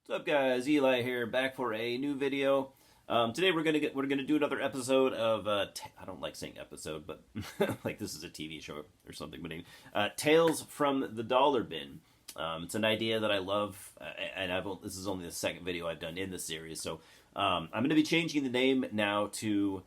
What's up, guys? Eli here, back for a new video. Today we're gonna do another episode of I don't like saying episode, but like this is a TV show or something. But Tales from the Dollar Bin. It's an idea that I love, and this is only the second video I've done in the series. So I'm going to be changing the name now to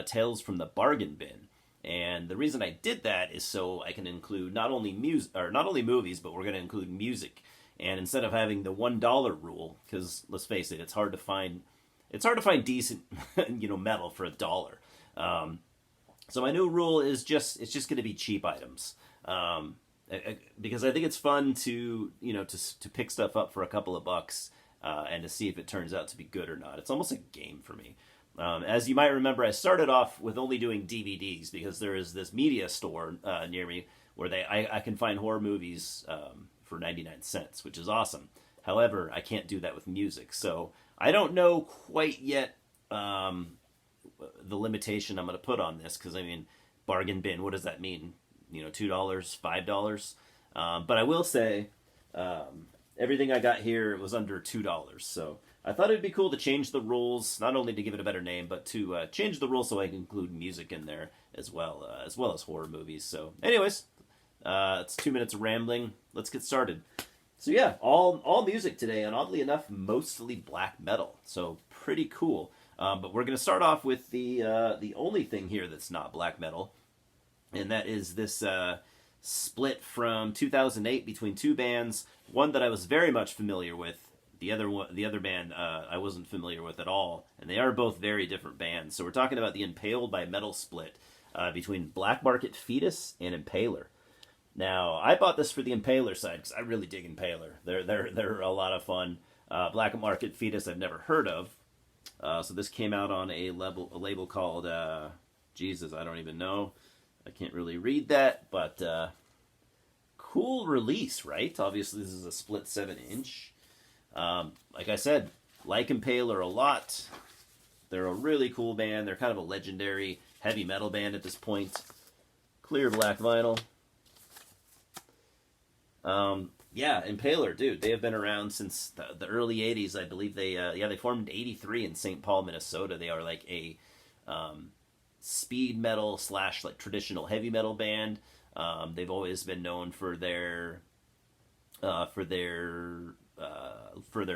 Tales from the Bargain Bin. And the reason I did that is so I can include not only movies, but we're going to include music. And instead of having the $1 rule, because let's face it, it's hard to find decent metal for $1. So my new rule is it's just going to be cheap items. Because I think it's fun to pick stuff up for a couple of bucks and to see if it turns out to be good or not. It's almost a game for me. As you might remember, I started off with only doing DVDs because there is this media store near me where I can find horror movies for 99 cents, which is awesome. However, I can't do that with music, so I don't know quite yet the limitation I'm going to put on this, because I mean, bargain bin, what does that mean? $2, $5? But I will say, everything I got here was under $2, so I thought it'd be cool to change the rules, not only to give it a better name, but to change the rules so I can include music in there as well as horror movies. So anyways, it's 2 minutes of rambling. Let's get started. So yeah, all music today, and oddly enough, mostly black metal. So pretty cool. But we're going to start off with the only thing here that's not black metal, and that is this split from 2008 between two bands. One that I was very much familiar with. The other band I wasn't familiar with at all, and they are both very different bands. So we're talking about the Impaled by Metal split between Black Market Fetus and Impaler. Now, I bought this for the Impaler side because I really dig Impaler. They're a lot of fun. Black Market Fetus I've never heard of. So this came out on a label called Jesus, I don't even know. I can't really read that, but cool release, right? Obviously, this is a split 7-inch. Like I said, like Impaler a lot. They're a really cool band. They're kind of a legendary heavy metal band at this point. Clear black vinyl. Yeah, Impaler, dude, they have been around since the early 80s. I believe they formed in 83 in St. Paul, Minnesota. They are like a speed metal / like traditional heavy metal band. They've always been known for their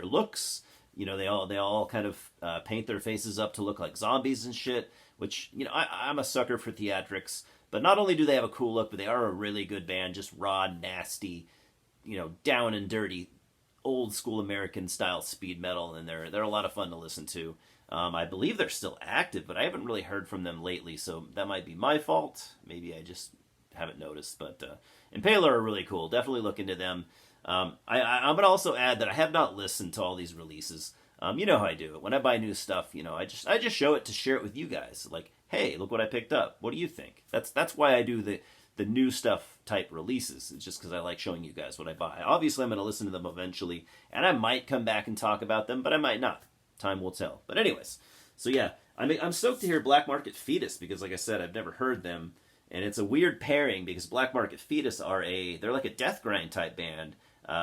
looks. They all kind of paint their faces up to look like zombies and shit, which, I'm a sucker for theatrics. But not only do they have a cool look, but they are a really good band, just raw, nasty, down and dirty, old school American style speed metal, and they're a lot of fun to listen to. I believe they're still active, but I haven't really heard from them lately, so that might be my fault. Maybe I just haven't noticed. But Impaler are really cool. Definitely look into them. I'm going to also add that I have not listened to all these releases. You know how I do it. When I buy new stuff, I just show it to share it with you guys. Like, hey, look what I picked up. What do you think? That's why I do the new stuff type releases. It's just because I like showing you guys what I buy. Obviously, I'm going to listen to them eventually, and I might come back and talk about them, but I might not. Time will tell. But anyways, so yeah, I'm stoked to hear Black Market Fetus because, like I said, I've never heard them, and it's a weird pairing because Black Market Fetus they're like a death grind type band.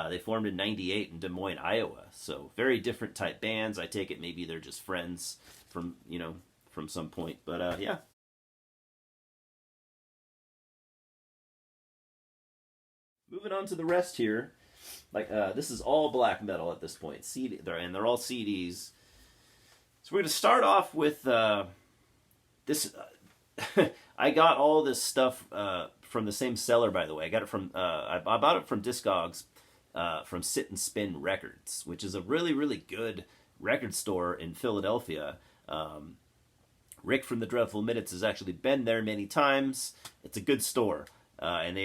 They formed in '98 in Des Moines, Iowa. So very different type bands. I take it maybe they're just friends from some point. But yeah. Moving on to the rest here. Like this is all black metal at this point. They're all CDs. So we're going to start off with this. I got all this stuff from the same seller, by the way. I got it from I bought it from Discogs. From Sit and Spin Records, which is a really, really good record store in Philadelphia. Rick from the Dreadful Minutes has actually been there many times. It's a good store. And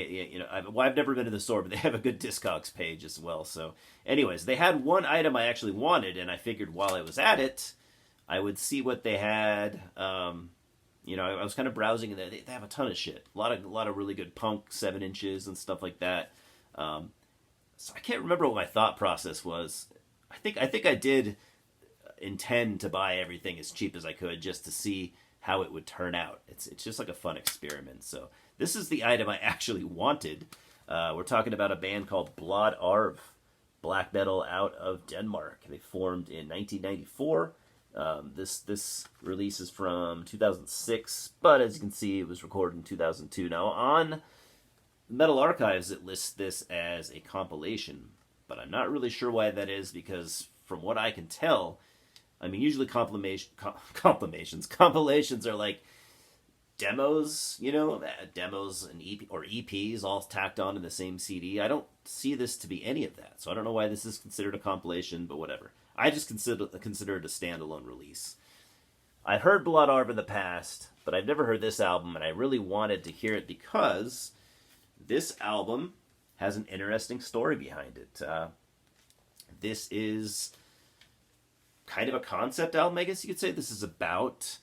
I've never been to the store, but they have a good Discogs page as well. So anyways, they had one item I actually wanted, and I figured while I was at it, I would see what they had. I was kind of browsing, and they have a ton of shit. A lot of really good punk 7-inches and stuff like that. So I can't remember what my thought process was. I think I did intend to buy everything as cheap as I could just to see how it would turn out. It's just like a fun experiment. So this is the item I actually wanted. We're talking about a band called Blood black metal out of Denmark. They formed in 1994. This release is from 2006, but as you can see, it was recorded in 2002. Now, on Metal Archives, it lists this as a compilation, but I'm not really sure why that is, because from what I can tell, I mean, usually compilations are like demos, demos and EPs all tacked on in the same CD. I don't see this to be any of that, so I don't know why this is considered a compilation, but whatever. I just consider it a standalone release. I've heard Blood Arv in the past, but I've never heard this album, and I really wanted to hear it because this album has an interesting story behind it. This is kind of a concept album, I guess you could say. This is about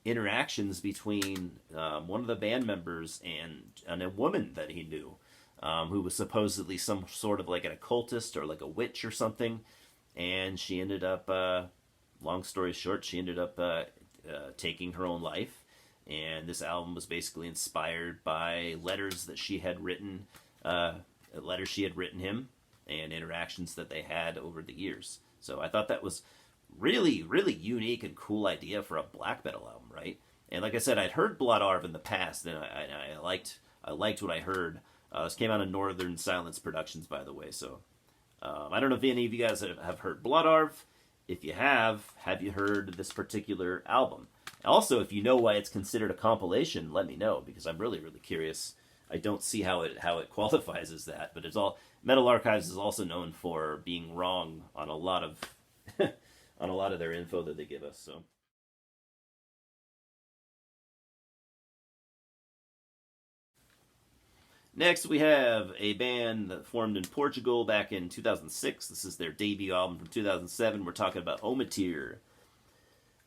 interactions between one of the band members and a woman that he knew, who was supposedly some sort of like an occultist or like a witch or something. And she ended up, long story short, she ended up taking her own life. And this album was basically inspired by letters that she had written, him, and interactions that they had over the years. So I thought that was really, really unique and cool idea for a black metal album, right? And like I said, I'd heard Blood Arv in the past, and I liked what I heard. This came out of Northern Silence Productions, by the way. So I don't know if any of you guys have heard Blood Arv. If you have you heard this particular album? Also, if you know why it's considered a compilation, let me know, because I'm really, really curious. I don't see how it qualifies as that, but it's all Metal Archives is also known for being wrong on a lot of on a lot of their info that they give us. So next we have a band that formed in Portugal back in 2006. This is their debut album from 2007. We're talking about Omatir.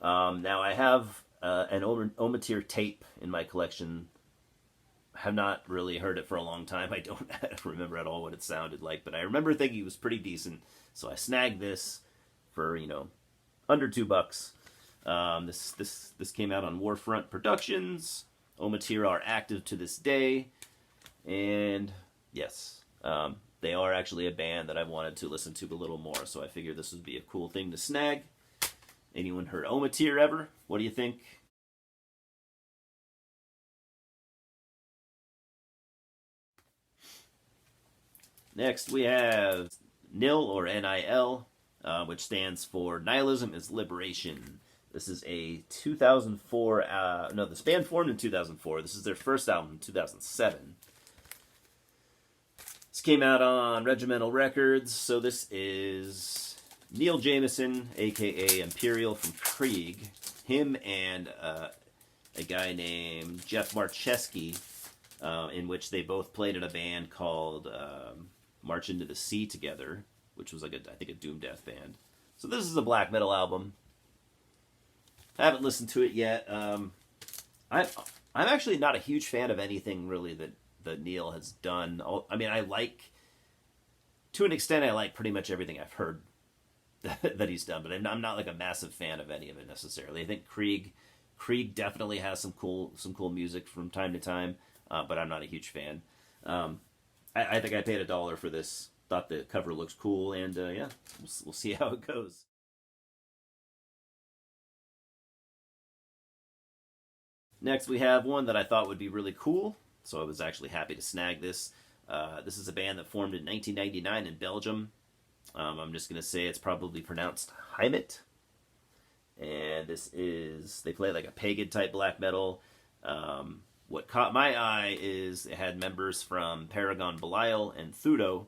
Now I have an Omatir tape in my collection. Have not really heard it for a long time. I don't remember at all what it sounded like, but I remember thinking it was pretty decent. So I snagged this for, under $2. This came out on Warfront Productions. Omatir are active to this day, and yes, they are actually a band that I wanted to listen to a little more. So I figured this would be a cool thing to snag. Anyone heard Omatir ever? What do you think? Next, we have NIL, or NIL, which stands for Nihilism is Liberation. This is a 2004, this band formed in 2004. This is their first album in 2007. This came out on Regimental Records, so this is Neil Jameson, a.k.a. Imperial from Krieg, him and a guy named Jeff Marcheski, in which they both played in a band called March Into the Sea together, which was like I think a doom death band. So this is a black metal album. I haven't listened to it yet. I'm actually not a huge fan of anything really that Neil has done. I mean, to an extent, I like pretty much everything I've heard that he's done, but I'm not like a massive fan of any of it necessarily. I think Krieg definitely has some cool music from time to time, but I'm not a huge fan. I think I paid $1 for this. Thought the cover looks cool, and yeah, we'll see how it goes. Next, we have one that I thought would be really cool, so I was actually happy to snag this. This is a band that formed in 1999 in Belgium. I'm just going to say it's probably pronounced Heimet. And they play like a pagan type black metal. What caught my eye is it had members from Paragon Belial and Thudo,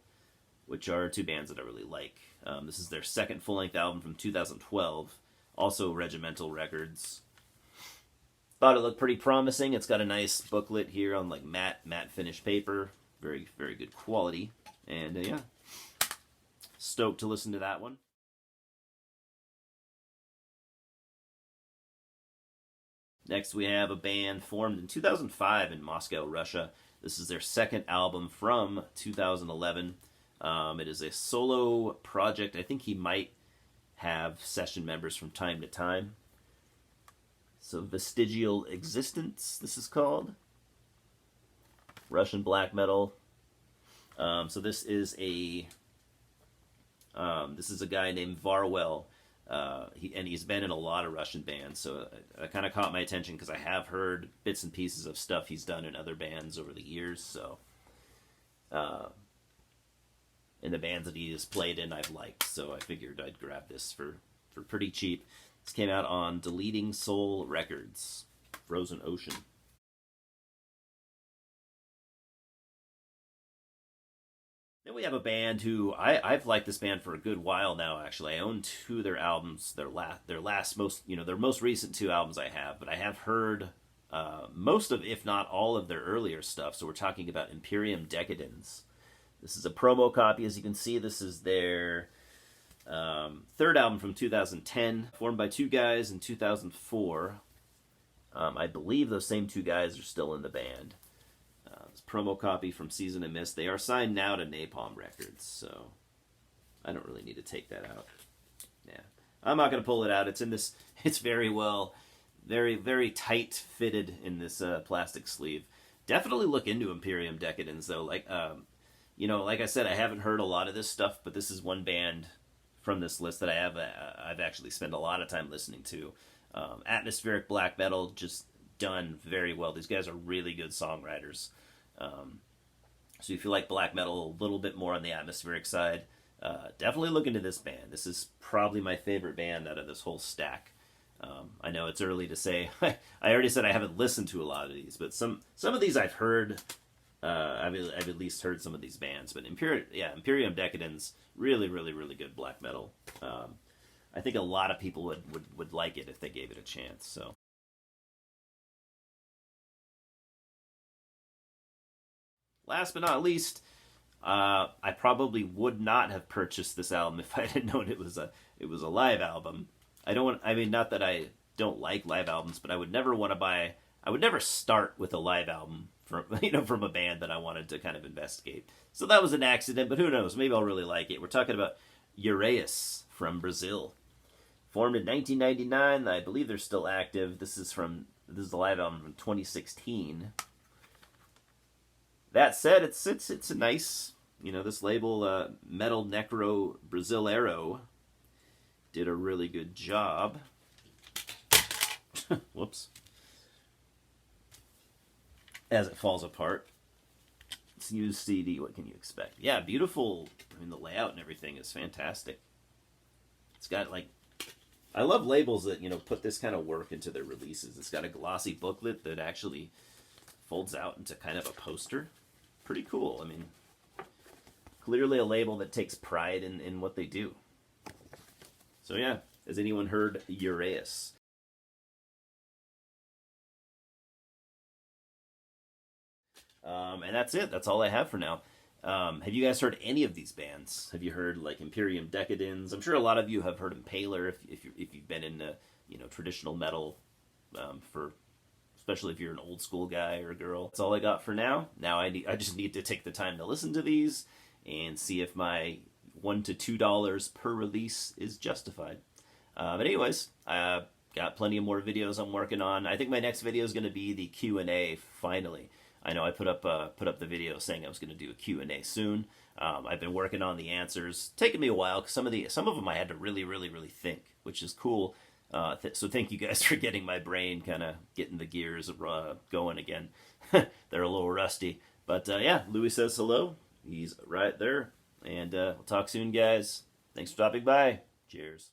which are two bands that I really like. This is their second full-length album from 2012, also Regimental Records. Thought it looked pretty promising. It's got a nice booklet here on like matte finish paper, very, very good quality, and yeah, stoked to listen to that one. Next, we have a band formed in 2005 in Moscow, Russia. This is their second album from 2011. It is a solo project. I think he might have session members from time to time. So, Vestigial Existence, this is called. Russian black metal. So this is a This is a guy named Varwell. He's been in a lot of Russian bands, so it kind of caught my attention because I have heard bits and pieces of stuff he's done in other bands over the years. So, in the bands that he has played in, I've liked. So I figured I'd grab this for pretty cheap. This came out on Deleting Soul Records, Frozen Ocean. Then we have a band who I've liked this band for a good while now. Actually, I own two of their albums. Their last most their most recent two albums I have, but I have heard most of, if not all of their earlier stuff. So we're talking about Imperium Decadens. This is a promo copy, as you can see. This is their third album from 2010, formed by two guys in 2004. I believe those same two guys are still in the band. This promo copy from Season and Mist. They are signed now to Napalm Records, so I don't really need to take that out. Yeah, I'm not going to pull it out. It's in this. It's very very tight fitted in this plastic sleeve. Definitely look into Imperium Decadens though. Like like I said, I haven't heard a lot of this stuff, but this is one band from this list that I've actually spent a lot of time listening to. Atmospheric black metal, just done very well. These guys are really good songwriters. So if you like black metal a little bit more on the atmospheric side, definitely look into this band. This is probably my favorite band out of this whole stack. I know it's early to say. I already said I haven't listened to a lot of these, but some of these I've heard. I've at least heard some of these bands, but Imperium Decadens, really good black metal. I think a lot of people would like it if they gave it a chance. So. Last but not least, I probably would not have purchased this album if I had known it was a live album. Not that I don't like live albums, but I would never want to buy. I would never start with a live album from a band that I wanted to kind of investigate. So that was an accident, but who knows? Maybe I'll really like it. We're talking about Uraes from Brazil, formed in 1999. I believe they're still active. This is the live album from 2016. That said, it's a nice, this label, Metal Necro Brasileiro, did a really good job. Whoops. As it falls apart. It's a used CD, what can you expect? Yeah, beautiful. The layout and everything is fantastic. It's got, I love labels that, put this kind of work into their releases. It's got a glossy booklet that actually folds out into kind of a poster. Pretty cool. Clearly a label that takes pride in what they do. So yeah, has anyone heard Uraes? And that's it. That's all I have for now. Have you guys heard any of these bands? Have you heard Imperium Decadens? I'm sure a lot of you have heard Impaler if you've been into traditional metal especially if you're an old school guy or girl. That's all I got for now. Now I just need to take the time to listen to these and see if my $1 to $2 per release is justified. But anyways, I got plenty of more videos I'm working on. I think my next video is going to be the Q&A. Finally, I know I put up the video saying I was going to do a Q&A soon. I've been working on the answers. Taking me a while because some of them I had to really think, which is cool. So thank you guys for getting my brain kind of getting the gears going again. They're a little rusty. But yeah, Louis says hello. He's right there. And we'll talk soon, guys. Thanks for stopping by. Cheers.